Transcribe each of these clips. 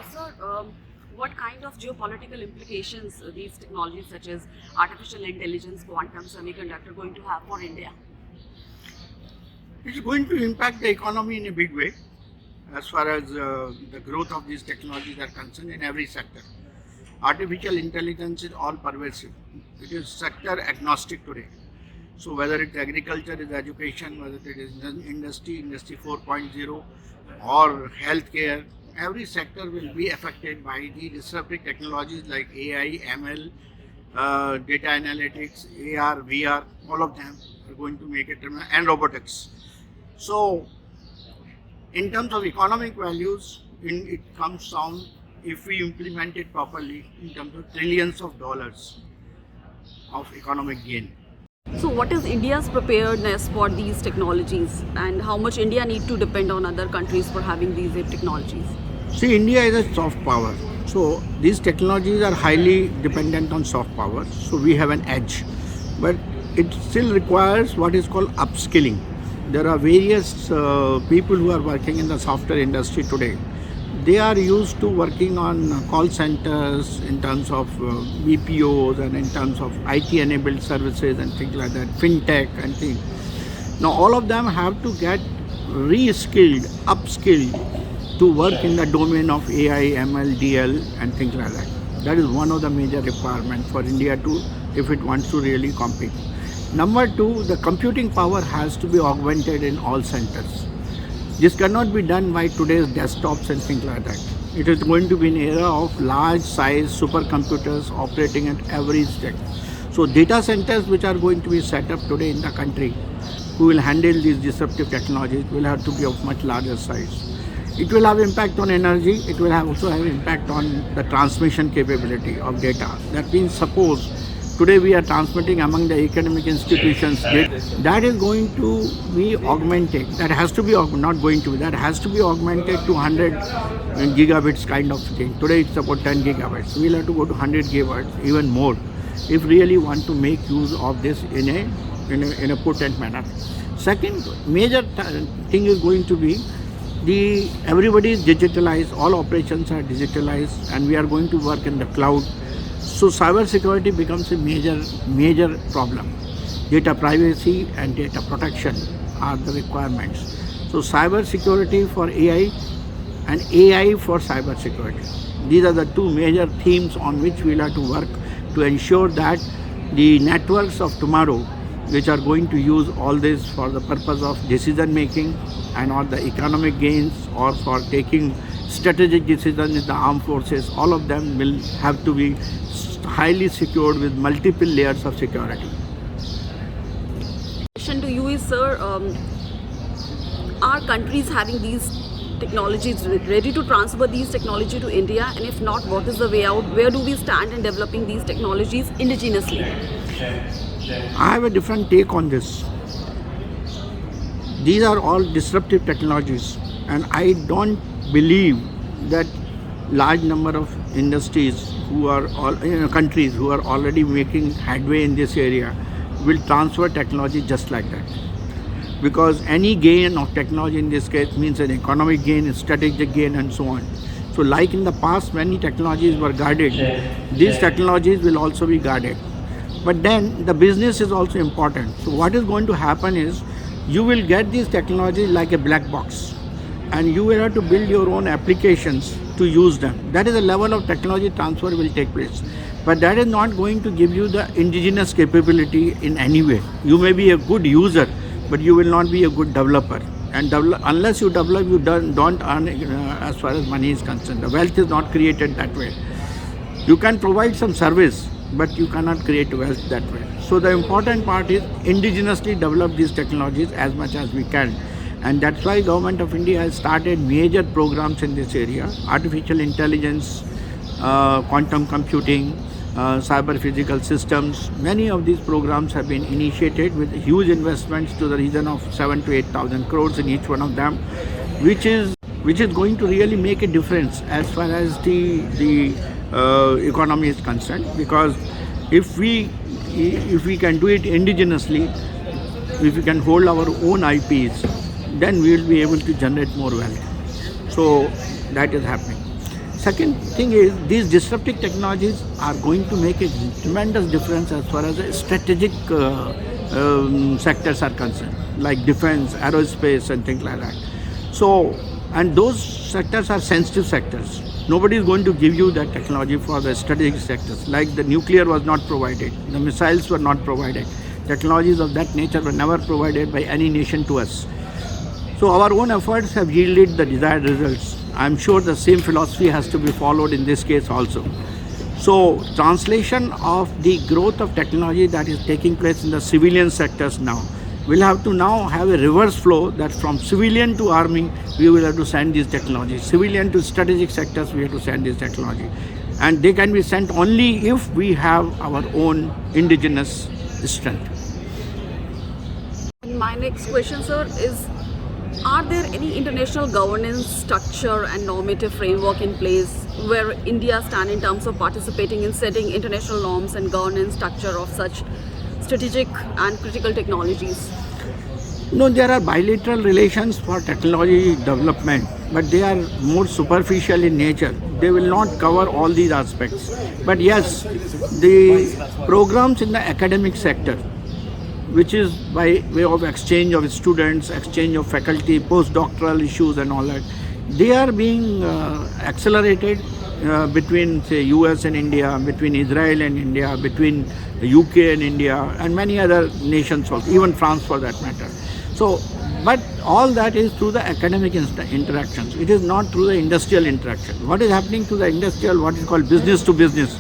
Sir, what kind of geopolitical implications these technologies such as artificial intelligence, quantum, semiconductor going to have for India? It's going to impact the economy in a big way as far as the growth of these technologies are concerned in every sector. Artificial intelligence is all pervasive. It is sector agnostic today. So whether it's agriculture, is education, whether it is industry 4.0 or healthcare, every sector will be affected by the disruptive technologies like AI, ML, data analytics, AR, VR, all of them are going to make it, and robotics. So in terms of economic values, it comes down, if we implement it properly, in terms of trillions of dollars of economic gain. So, what is India's preparedness for these technologies, and how much India need to depend on other countries for having these technologies? See, India is a soft power. So these technologies are highly dependent on soft power. So we have an edge. But it still requires what is called upskilling. There are various people who are working in the software industry today. They are used to working on call centers in terms of BPOs and in terms of IT-enabled services and things like that, fintech and things. Now all of them have to get re-skilled, upskilled to work in the domain of AI, ML, DL and things like that. That is one of the major requirements for India to, if it wants to really compete. Number two, the computing power has to be augmented in all centers. This cannot be done by today's desktops and things like that. It is going to be an era of large size supercomputers operating at every step. So data centers which are going to be set up today in the country, who will handle these disruptive technologies, will have to be of much larger size. It will have impact on energy, it will also have impact on the transmission capability of data. That means suppose today we are transmitting among the academic institutions, that is going to be augmented. That has to be, not going to be, that has to be augmented to 100 gigabits kind of thing. Today it's about 10 gigabytes. We'll have to go to 100 gigabytes, even more, if really want to make use of this in a potent manner. Second major thing is going to be everybody is digitalized, all operations are digitalized, and we are going to work in the cloud. So cyber security becomes a major problem. Data privacy and data protection are the requirements. So cyber security for AI and AI for cyber security. These are the two major themes on which we'll have to work to ensure that the networks of tomorrow, which are going to use all this for the purpose of decision making and or the economic gains or for taking strategic decisions in the armed forces, all of them will have to be highly secured with multiple layers of security. Question to you is, sir, are countries having these technologies ready to transfer these technology to India, and if not, what is the way out? Where do we stand in developing these technologies indigenously? I have a different take on this. These are all disruptive technologies, and I don't believe that large number of industries who are countries who are already making headway in this area will transfer technology just like that. Because any gain of technology in this case means an economic gain, a strategic gain and so on. So like in the past, many technologies were guarded, these technologies will also be guarded. But then the business is also important. So what is going to happen is you will get these technologies like a black box, and you will have to build your own applications to use them. That is the level of technology transfer will take place. But that is not going to give you the indigenous capability in any way. You may be a good user, but you will not be a good developer. And unless you develop, you don't earn as far as money is concerned. The wealth is not created that way. You can provide some service, but you cannot create wealth that way. So the important part is indigenously develop these technologies as much as we can. And that's why Government of India has started major programs in this area: artificial intelligence, quantum computing, cyber physical systems. Many of these programs have been initiated with huge investments to the region of 7,000 to 8,000 crores in each one of them, which is going to really make a difference as far as the economy is concerned. Because if we can do it indigenously, if we can hold our own IPs, then we will be able to generate more wealth. So that is happening. Second thing is these disruptive technologies are going to make a tremendous difference as far as the strategic sectors are concerned, like defense, aerospace, and things like that. So, and those sectors are sensitive sectors. Nobody is going to give you that technology for the strategic sectors. Like the nuclear was not provided, the missiles were not provided. Technologies of that nature were never provided by any nation to us. So our own efforts have yielded the desired results. I'm sure the same philosophy has to be followed in this case also. So translation of the growth of technology that is taking place in the civilian sectors now, we'll have to now have a reverse flow that from civilian to army, we will have to send these technologies. Civilian to strategic sectors, we have to send this technology. And they can be sent only if we have our own indigenous strength. My next question, sir, is are there any international governance structure and normative framework in place where India stands in terms of participating in setting international norms and governance structure of such strategic and critical technologies? No, there are bilateral relations for technology development, but they are more superficial in nature. They will not cover all these aspects. But yes, the programs in the academic sector, which is by way of exchange of students, exchange of faculty, postdoctoral issues and all that, they are being accelerated between, say, US and India, between Israel and India, between UK and India, and many other nations also, even France for that matter. So, but all that is through the academic interactions. It is not through the industrial interaction. What is happening to the industrial, what is called business to business,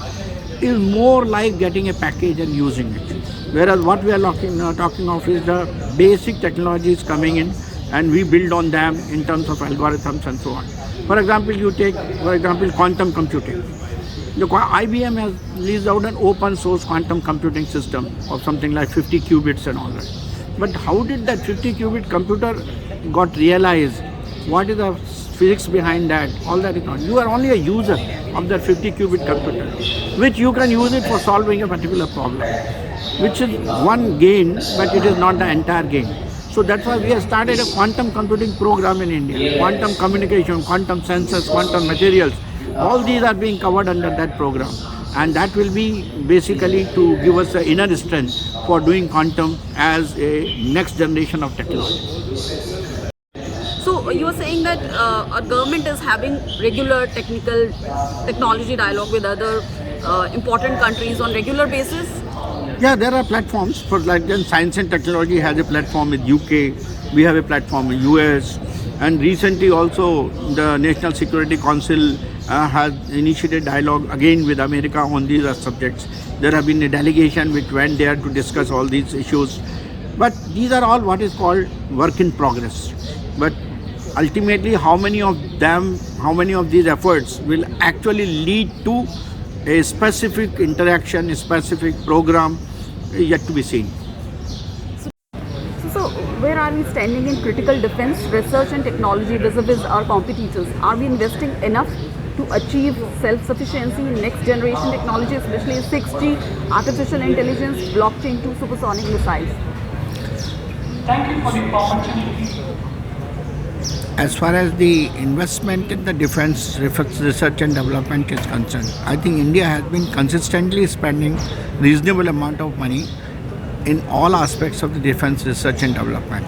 is more like getting a package and using it. Whereas what we are talking of is the basic technologies coming in and we build on them in terms of algorithms and so on. For example, you take, quantum computing. The IBM has released out an open source quantum computing system of something like 50 qubits and all that. But how did that 50 qubit computer got realized? What is the physics behind that? All that is not. You are only a user of that 50 qubit computer, which you can use it for solving a particular problem, which is one gain, but it is not the entire gain. So that's why we have started a quantum computing program in India. Quantum communication, quantum sensors, quantum materials, all these are being covered under that program. And that will be basically to give us the inner strength for doing quantum as a next generation of technology. So you are saying that our government is having regular technology dialogue with other important countries on regular basis? Yeah, there are platforms for, like, then Science and Technology has a platform with UK, we have a platform in US, and recently also the National Security Council has initiated dialogue again with America on these subjects. There have been a delegation which went there to discuss all these issues. But these are all what is called work in progress. But ultimately, how many of these efforts will actually lead to a specific interaction, a specific program, yet to be seen. So where are we standing in critical defense, research and technology vis-a-vis our competitors? Are we investing enough to achieve self-sufficiency in next generation technology, especially 6G, artificial intelligence, blockchain to supersonic missiles? Thank you for the opportunity. As far as the investment in the defense research and development is concerned, I think India has been consistently spending reasonable amount of money in all aspects of the defense research and development.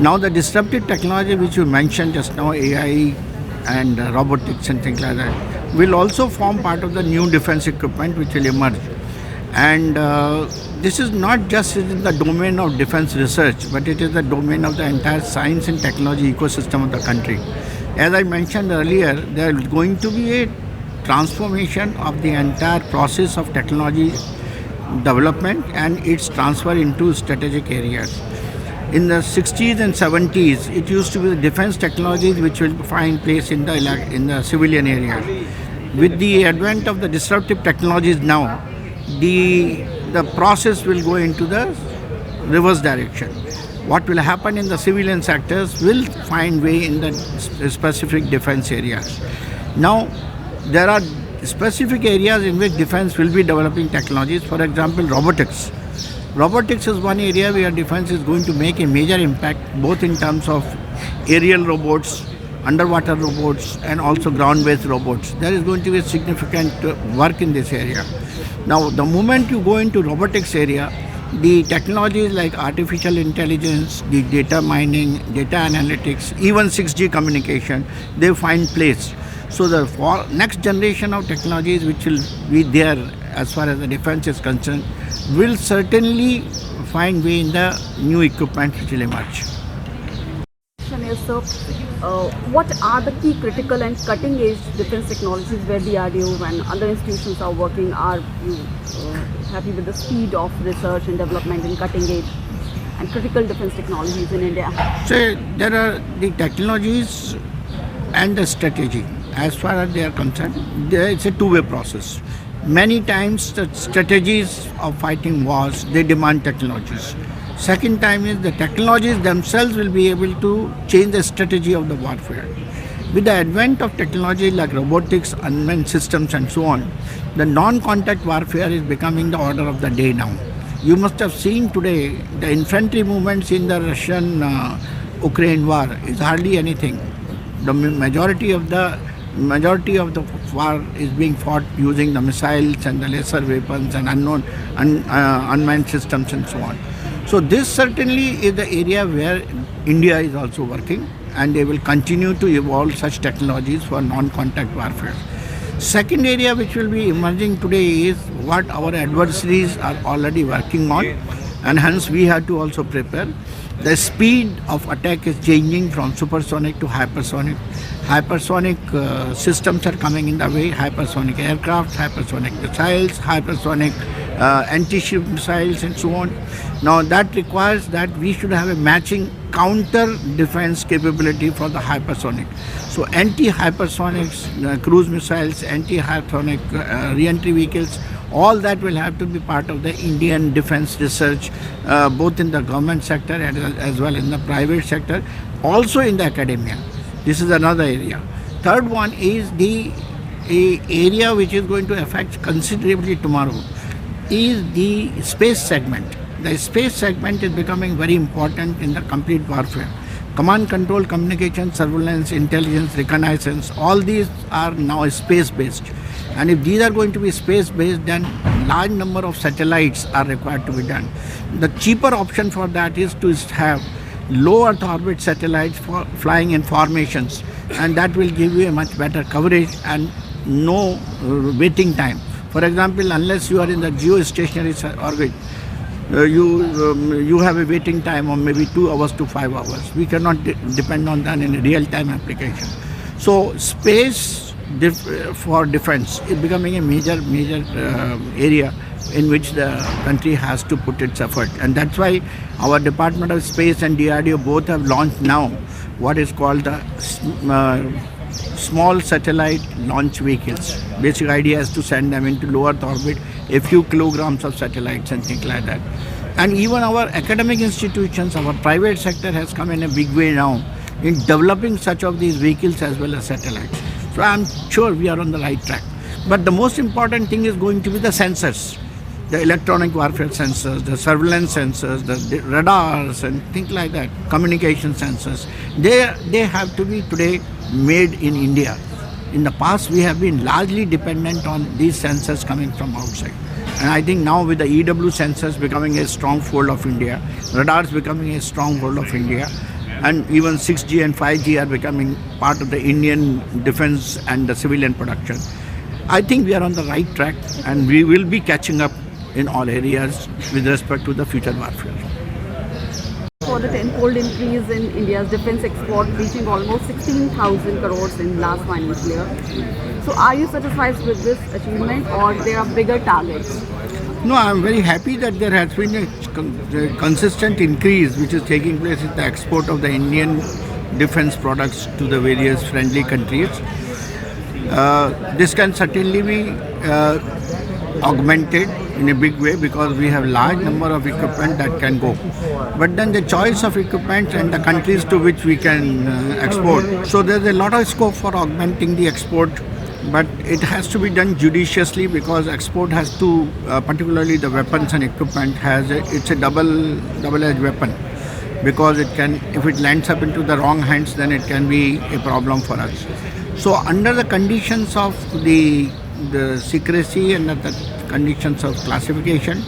Now the disruptive technology which you mentioned just now, AI and robotics and things like that, will also form part of the new defense equipment which will emerge. And this is not just in the domain of defense research, but it is the domain of the entire science and technology ecosystem of the country. As I mentioned earlier, there is going to be a transformation of the entire process of technology development and its transfer into strategic areas. In the 60s and 70s, it used to be the defense technologies which will find place in the civilian area. With the advent of the disruptive technologies now, the process will go into the reverse direction. What will happen in the civilian sectors will find way in the specific defense areas. Now, there are specific areas in which defense will be developing technologies. For example, robotics. Robotics is one area where defense is going to make a major impact, both in terms of aerial robots, underwater robots, and also ground-based robots. There is going to be significant work in this area. Now, the moment you go into robotics area, the technologies like artificial intelligence, the data mining, data analytics, even 6G communication, they find place. So the next generation of technologies which will be there as far as the defense is concerned will certainly find way in the new equipment which will emerge. Question is, sir, what are the key critical and cutting edge defense technologies where DRDO and other institutions are working? Are you happy with the speed of research and development in cutting edge and critical defense technologies in India? So there are the technologies and the strategy. As far as they are concerned, it's a two-way process. Many times the strategies of fighting wars, they demand technologies. Second time is the technologies themselves will be able to change the strategy of the warfare. With the advent of technology like robotics, unmanned systems and so on, the non-contact warfare is becoming the order of the day now. You must have seen today the infantry movements in the Russian-Ukraine war is hardly anything. The majority of the war is being fought using the missiles and the lesser weapons and unmanned systems and so on. So this certainly is the area where India is also working, and they will continue to evolve such technologies for non-contact warfare. Second area which will be emerging today is what our adversaries are already working on, and hence we have to also prepare. The speed of attack is changing from supersonic to hypersonic. Hypersonic systems are coming in the way, hypersonic aircraft, hypersonic missiles, hypersonic anti-ship missiles and so on. Now that requires that we should have a matching counter defense capability for the hypersonic. So anti-hypersonic cruise missiles, anti-hypersonic re-entry vehicles, all that will have to be part of the Indian defense research, both in the government sector as well in the private sector, also in the academia. This is another area. Third one is the area which is going to affect considerably tomorrow is the space segment. The space segment is becoming very important in the complete warfare. Command, control, communication, surveillance, intelligence, reconnaissance, all these are now space-based. And if these are going to be space-based, then large number of satellites are required to be done. The cheaper option for that is to have low Earth orbit satellites for flying in formations, and that will give you a much better coverage and no waiting time. For example, unless you are in the geostationary orbit, you have a waiting time of maybe 2 hours to 5 hours. We cannot depend on that in a real-time application. So space for defense is becoming a major area in which the country has to put its effort. And that's why our Department of Space and DRDO both have launched now what is called the small satellite launch vehicles. Basic idea is to send them into low Earth orbit, a few kilograms of satellites and things like that. And even our academic institutions, our private sector has come in a big way now in developing such of these vehicles as well as satellites. So I'm sure we are on the right track. But the most important thing is going to be the sensors, the electronic warfare sensors, the surveillance sensors, the radars and things like that, communication sensors. They have to be today made in India. In the past, we have been largely dependent on these sensors coming from outside. And I think now with the EW sensors becoming a stronghold of India, radars becoming a stronghold of India, and even 6G and 5G are becoming part of the Indian defense and the civilian production. I think we are on the right track, and we will be catching up in all areas with respect to the future warfare. For the tenfold increase in India's defense export, reaching almost 16,000 crores in last financial year. So are you satisfied with this achievement, or there are bigger targets? No, I am very happy that there has been a consistent increase which is taking place in the export of the Indian defense products to the various friendly countries. This can certainly be augmented in a big way because we have large number of equipment that can go. But then the choice of equipment and the countries to which we can export. So there's a lot of scope for augmenting the export, but it has to be done judiciously because export has to, particularly the weapons and equipment, it's a double-edged weapon. because it can, if it lands up into the wrong hands, then it can be a problem for us. So under the conditions of the secrecy and the conditions of classification,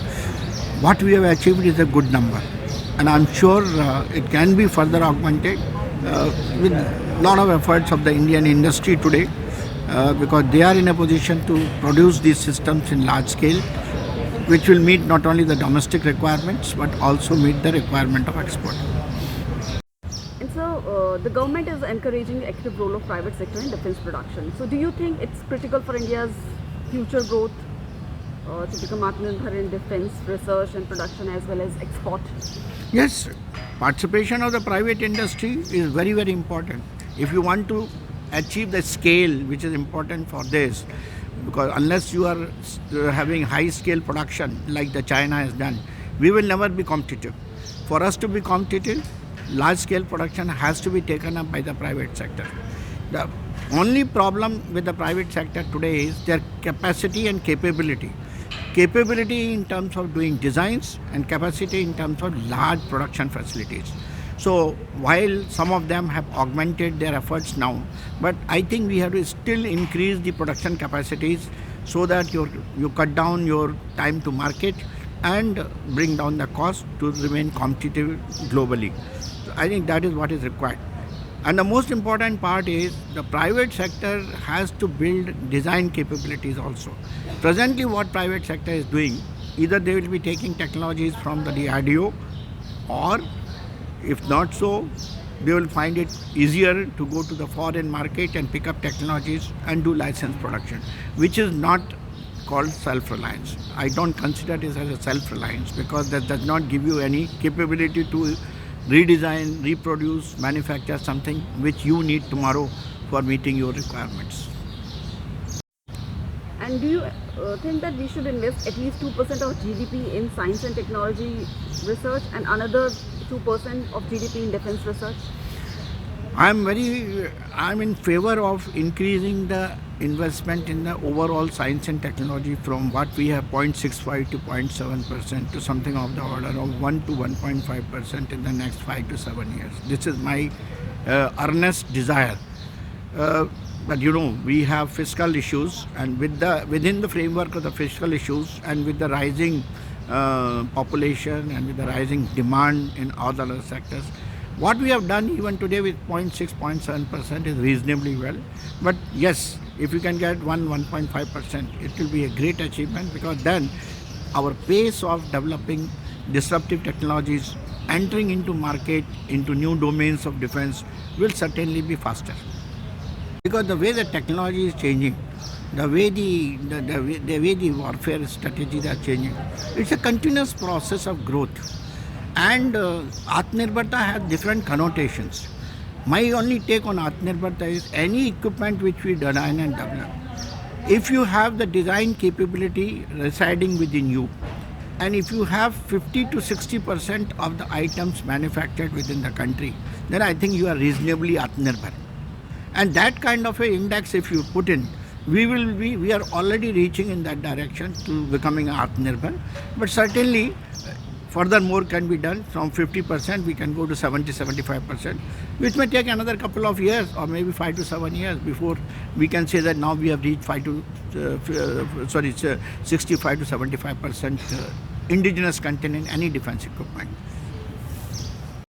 what we have achieved is a good number, and I'm sure it can be further augmented with a lot of efforts of the Indian industry today, because they are in a position to produce these systems in large scale, which will meet not only the domestic requirements but also meet the requirement of export. And so the government is encouraging the active role of private sector in defense production. So do you think it's critical for India's future growth to become Atmanirbhar in defense, research and production as well as export? Yes, participation of the private industry is very, very important. If you want to achieve the scale which is important for this, because unless you are having high scale production like the China has done, we will never be competitive. For us to be competitive, large scale production has to be taken up by the private sector. The only problem with the private sector today is their capacity and capability. Capability in terms of doing designs and capacity in terms of large production facilities. So while some of them have augmented their efforts now, but I think we have to still increase the production capacities so that you cut down your time to market and bring down the cost to remain competitive globally. So I think that is what is required. And the most important part is the private sector has to build design capabilities also. Presently what private sector is doing, either they will be taking technologies from the DRDO, or if not so, they will find it easier to go to the foreign market and pick up technologies and do license production, which is not called self-reliance. I don't consider this as a self-reliance because that does not give you any capability to redesign, reproduce, manufacture something which you need tomorrow for meeting your requirements. And do you think that we should invest at least 2% of GDP in science and technology research and another 2% of GDP in defense research? I'm in favor of increasing the investment in the overall science and technology from what we have 0.65 to 0.7% to something of the order of 1 to 1.5% in the next 5 to 7 years. This is my earnest desire. But we have fiscal issues, and within the framework of the fiscal issues and with the rising population and with the rising demand in all the other sectors, what we have done even today with 0.6, 0.7% is reasonably well. But yes, if you can get 1.5%, it will be a great achievement, because then our pace of developing disruptive technologies, entering into market, into new domains of defense will certainly be faster. Because the way the technology is changing, the way the warfare strategies are changing, it's a continuous process of growth. And Atmanirbharta has different connotations. My only take on Atmanirbharta is any equipment which we design and develop, if you have the design capability residing within you, and if you have 50 to 60% of the items manufactured within the country, then I think you are reasonably Atmanirbhar. And that kind of an index, if you put in, we are already reaching in that direction to becoming Atmanirbhar. But certainly, furthermore can be done. From 50% we can go to 70-75%, which may take another couple of years or maybe 5 to 7 years before we can say that now we have reached 65 to 75% indigenous content in any defense equipment.